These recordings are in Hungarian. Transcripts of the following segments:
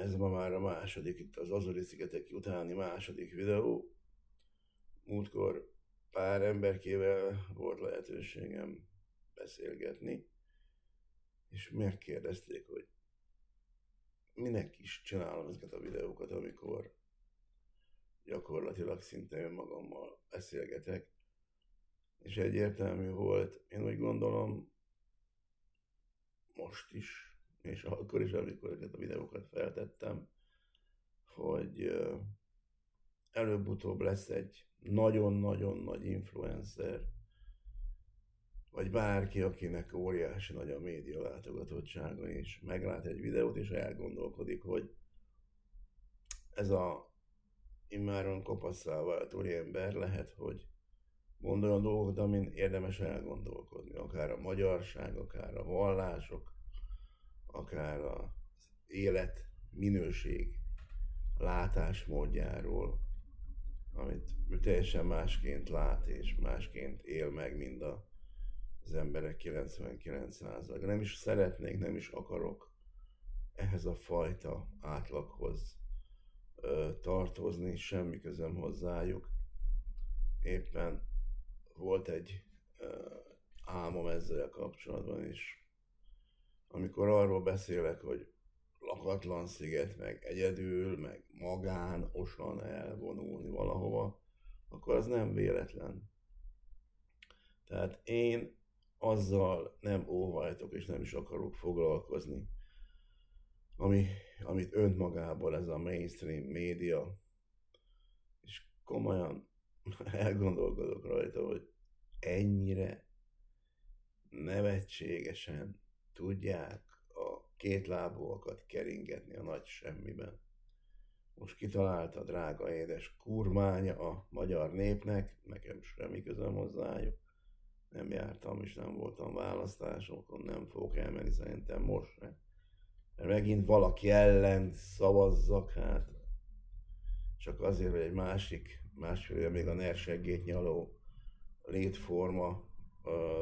Ez ma már a második, itt az Azori-szigetek utáni második videó. Múltkor pár emberkével volt lehetőségem beszélgetni, és megkérdezték, hogy minek is csinálom ezeket a videókat, amikor gyakorlatilag szinte önmagammal beszélgetek. És egyértelmű volt, én úgy gondolom, most is, és akkor is, amikor ezeket a videókat feltettem, hogy előbb-utóbb lesz egy nagyon-nagyon nagy influencer, vagy bárki, akinek óriási nagy a média látogatottsága, és meglát egy videót, és elgondolkodik, hogy ez a immáron kopasszá vált úriember lehet, hogy mond olyan dolgokat, amin érdemes elgondolkodni, akár a magyarság, akár a vallások, akár az élet minőség látásmódjáról, amit teljesen másként lát és másként él meg, mint az emberek 99%-a. Nem is szeretnék, nem is akarok ehhez a fajta átlaghoz tartozni, semmi közöm hozzájuk. Éppen volt egy álmom ezzel kapcsolatban is, amikor arról beszélek, hogy lakatlan sziget, meg egyedül, meg magánosan elvonulni valahova, akkor az nem véletlen. Tehát én azzal nem óhajtok, és nem is akarok foglalkozni, amit önmagából ez a mainstream média, és komolyan elgondolkodok rajta, hogy ennyire nevetségesen tudják a kétlábúakat keringetni a nagy semmiben. Most kitalálta a drága édes kurmánya a magyar népnek, nekem semmi közöm hozzájuk. Nem jártam és nem voltam választásokon, nem fogok elmenni szerintem most sem. Mert megint valaki ellen szavazzak, hát csak azért, hogy egy másfél még a NER seggét nyaló létforma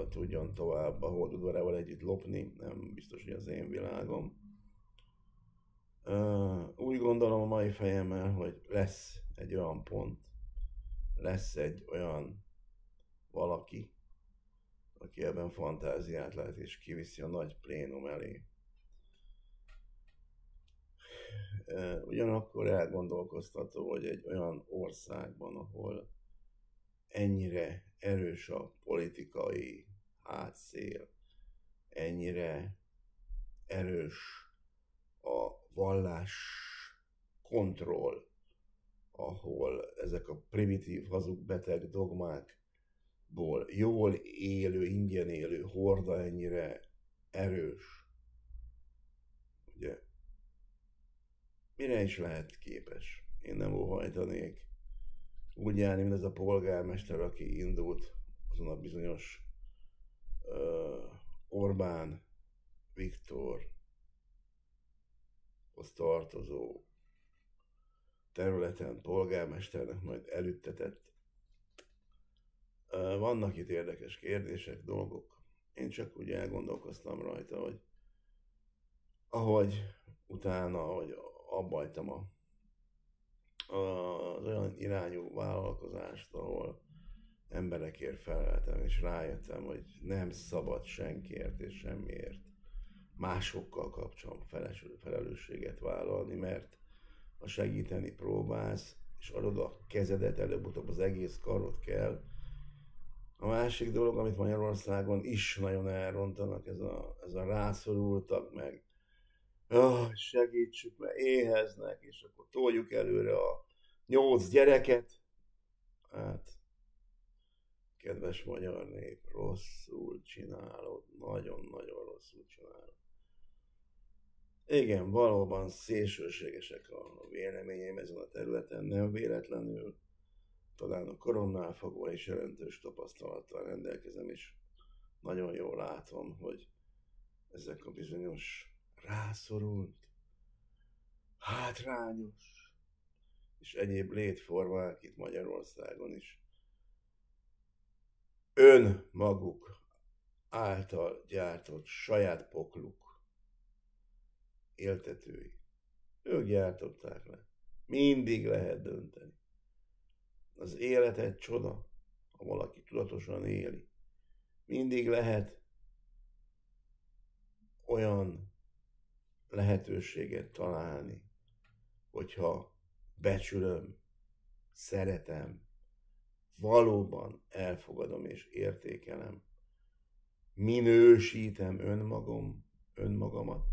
tudjon tovább a holdudvarával együtt lopni, nem biztos, hogy az én világom. Úgy gondolom a mai fejemmel, hogy lesz egy olyan pont, lesz egy olyan valaki, aki ebben fantáziát lát és kiviszi a nagy plénum elé. Ugyanakkor elgondolkoztató, hogy egy olyan országban, ahol ennyire erős a politikai hátszél, ennyire erős a vallás kontroll, ahol ezek a primitív, hazug, beteg dogmákból jól élő, ingyen élő horda ennyire erős, ugye, mire is lehet képes? Én nem óhajtanék úgy járni, mint ez a polgármester, aki indult azon a bizonyos Orbán Viktorhoz tartozó területen polgármesternek majd elüttetett. Vannak itt érdekes kérdések, dolgok. Én csak úgy elgondolkoztam rajta, hogy ahogy abba hagytam az olyan irányú vállalkozást, ahol emberekért feleltem, és rájöttem, hogy nem szabad senkiért és semmiért másokkal kapcsolatban felelősséget vállalni, mert ha segíteni próbálsz, és adod a kezedet, előbb-utóbb az egész karod kell. A másik dolog, amit Magyarországon is nagyon elrontanak, ez a rászorultak, meg segítsük, mert éheznek, és akkor toljuk előre a 8 gyereket. Hát, kedves magyar nép, rosszul csinálod, nagyon-nagyon rosszul csinálod. Igen, valóban szélsőségesek a véleményeim ezen a területen, nem véletlenül. Talán a koromnál fogva is jelentős tapasztalattal rendelkezem, és nagyon jól látom, hogy ezek a bizonyos rászorult, hátrányos és egyéb létformák itt Magyarországon is önmaguk által gyártott saját pokluk éltetői. Ők gyártották le. Mindig lehet dönteni. Az élet egy csoda, ha valaki tudatosan éli. Mindig lehet olyan lehetőséget találni, hogyha becsülöm, szeretem, valóban elfogadom és értékelem, minősítem önmagamat,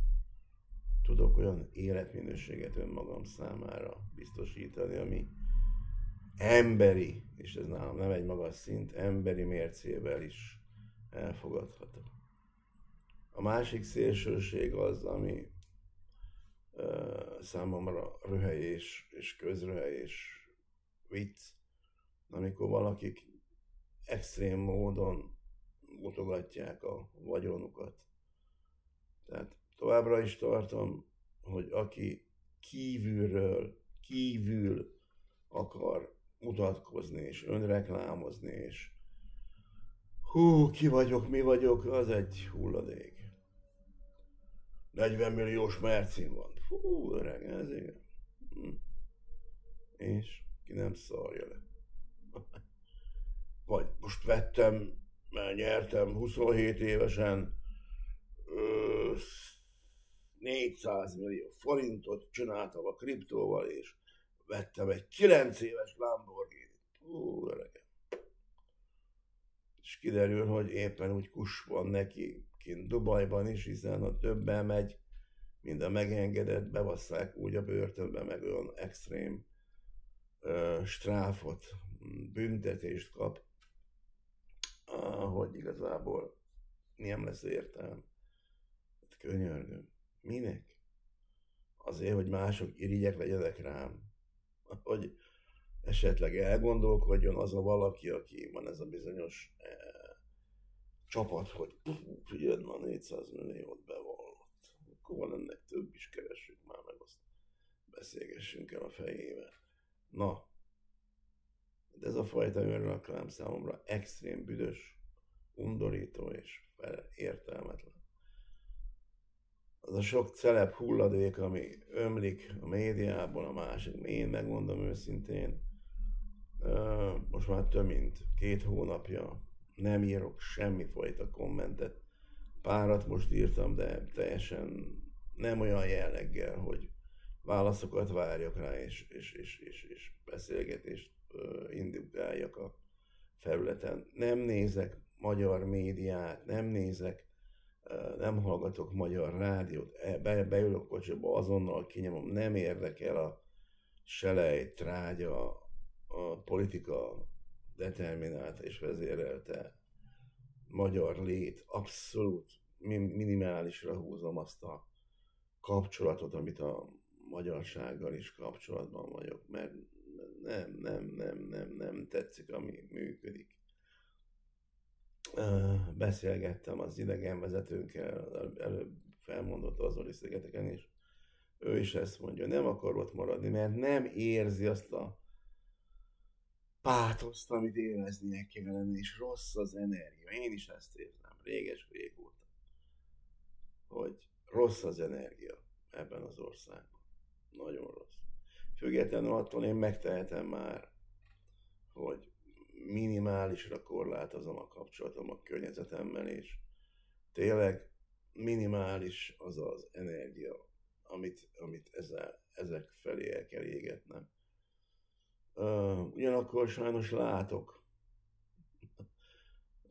tudok olyan életminőséget önmagam számára biztosítani, ami emberi, és ez nálam nem egy magas szint, emberi mércével is elfogadható. A másik szélsőség az, ami számomra röhely és közröhely és vicc, amikor valakik extrém módon mutogatják a vagyonukat. Tehát továbbra is tartom, hogy aki kívül akar mutatkozni és önreklámozni, és ki vagyok, mi vagyok, az egy hulladék. 40 milliós mercim van. Öreg, ez igen. És ki nem szarja le. Vagy most vettem, mert nyertem 27 évesen 400 millió forintot, csináltam a kriptóval, és vettem egy 9 éves Lamborghini. Öregem. És kiderül, hogy éppen úgy kus van neki kint Dubajban is, hiszen a többen megy, mint a megengedett, bevasszák úgy a börtönbe, meg olyan extrém stráfot, büntetést kap, hogy igazából nem lesz értelme. Hát könyörgöm. Minek? Azért, hogy mások irigyek legyenek rám. Hogy esetleg elgondolkodjon az a valaki, aki van ez a bizonyos csapat, hogy jön a 400 milliót bevallott. Akkor van ennek több is, keressük már meg, azt beszélgessünk el a fejével. Na, de ez a fajta önreklám számomra extrém büdös, undorító és értelmetlen. Az a sok celeb hulladék, ami ömlik a médiából, a másik, én megmondom őszintén, most már több mint 2 hónapja nem írok semmifajta kommentet. Párat most írtam, de teljesen nem olyan jelleggel, hogy válaszokat várjak rá, és beszélgetést indukáljak a felületen. Nem nézek magyar médiát, nem hallgatok magyar rádiót, beülök kocsiba, azonnal kinyomom, nem érdekel a selej, trágya, a politika determinálta és vezérelte magyar lét. Abszolút minimálisra húzom azt a kapcsolatot, amit a magyarsággal is kapcsolatban vagyok, mert nem tetszik, ami működik. Beszélgettem az idegenvezetőnkkel, előbb felmondott Azori-szigeteken is, ő is ezt mondja, nem akar ott maradni, mert nem érzi azt a pátoszt, amit éreznie kellene, és rossz az energia. Én is ezt érzem, régóta, hogy rossz az energia ebben az országban. Nagyon rossz. Függetlenül attól én megtehetem már, hogy minimálisra korlátozom a kapcsolatom a környezetemmel, és tényleg minimális az az energia, amit ezek felé el kell égetnem. Ugyanakkor sajnos látok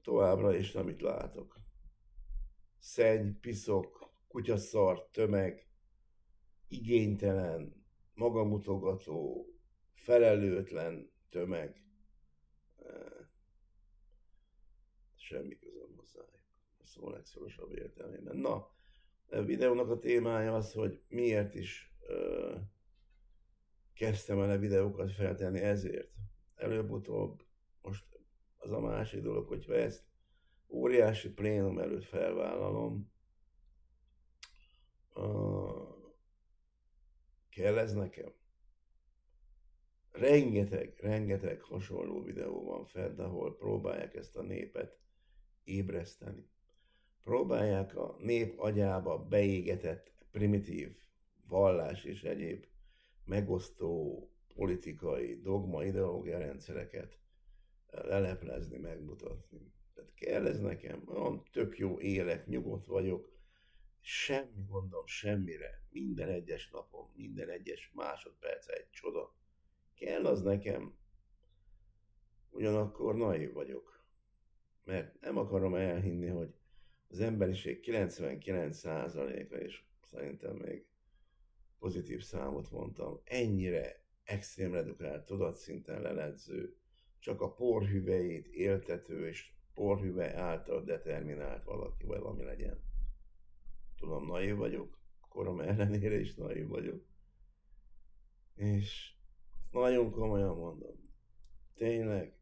továbbra is, amit látok. Szenny, piszok, kutyaszar, tömeg, igénytelen, magamutogató, felelőtlen tömeg. Semmi közöm hozzájuk. A szó legszorosabb értelmében. Na, a videónak a témája az, hogy miért is kezdtem el a videókat feltenni ezért. Előbb-utóbb, most az a másik dolog, hogyha ezt óriási plénum előtt felvállalom, kell ez nekem? Rengeteg hasonló videó van fent, ahol próbálják ezt a népet ébreszteni. Próbálják a nép agyába beégetett primitív vallás és egyéb megosztó politikai, dogma, ideológia rendszereket leleplezni, megmutatni. Tehát kell ez nekem, tök jó, élek, nyugodt vagyok, semmi gondom semmire, minden egyes napom, minden egyes másodperc egy csoda. Kell az nekem, ugyanakkor naív vagyok, mert nem akarom elhinni, hogy az emberiség 99%-a, és szerintem még pozitív számot mondtam, ennyire extrém redukált, tudatszinten leledző, csak a porhüveit éltető és porhüve által determinált valaki, vagy valami legyen. Tudom, naív vagyok, korom ellenére is naív vagyok. És nagyon komolyan mondom, tényleg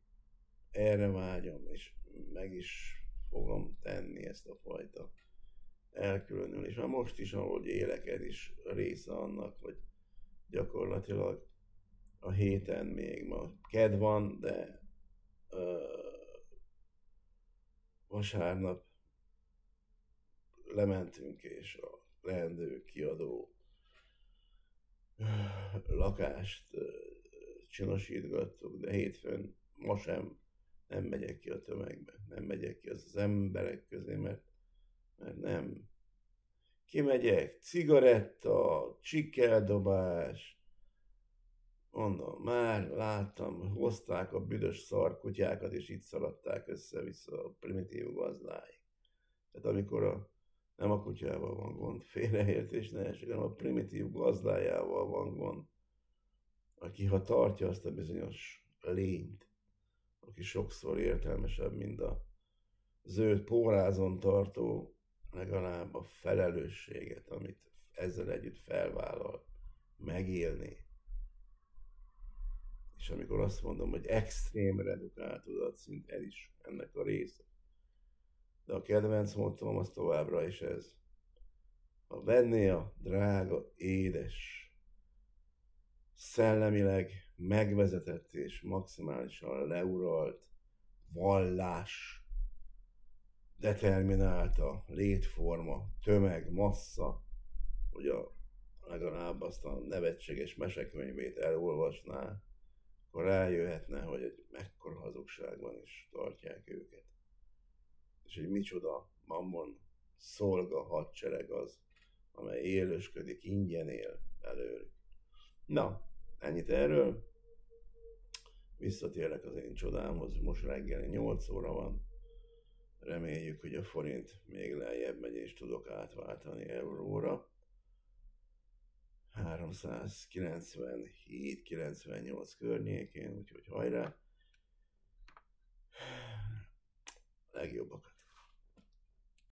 erre vágyom, és meg is fogom tenni ezt a fajta elkülönülés. Már most is, ahogy élek, ez is része annak, hogy gyakorlatilag a héten még ma kedd van, de vasárnap lementünk, és a leendő kiadó lakást csinosítgattuk, de hétfőn ma sem nem megyek ki a tömegbe, nem megyek ki az emberek közé, mert nem. Kimegyek, cigaretta, csikkeldobás, mondom, már láttam, hozták a büdös szarkutyákat, és itt szaladták össze-vissza a primitív gazdáig. Tehát amikor nem a kutyával van gond, félreértés ne esik, hanem a primitív gazdájával van gond, aki ha tartja azt a bizonyos lényt, aki sokszor értelmesebb, mint a zöld pórázon tartó, legalább a felelősséget, amit ezzel együtt felvállal, megélni. És amikor azt mondom, hogy extrém redukált tudatszint, ez is ennek a része. De a kedvenc mottom az továbbra is ez. Ha venné a drága, édes, szellemileg megvezetett és maximálisan leuralt vallás determinálta létforma, tömeg, massza, hogy legalább azt a nevetséges mesekönyvét elolvasná, akkor rájöhetne, hogy egy mekkora hazugságban is tartják őket. És hogy micsoda mammon szolga hadsereg az, amely élősködik, ingyen él belőlük. Na, ennyit erről. Visszatérek az én csodámhoz, most reggel 8 óra van. Reméljük, hogy a forint még lejjebb megy, és tudok átváltani euróra. 397-98 környékén, úgyhogy hajrá! Legjobbakat!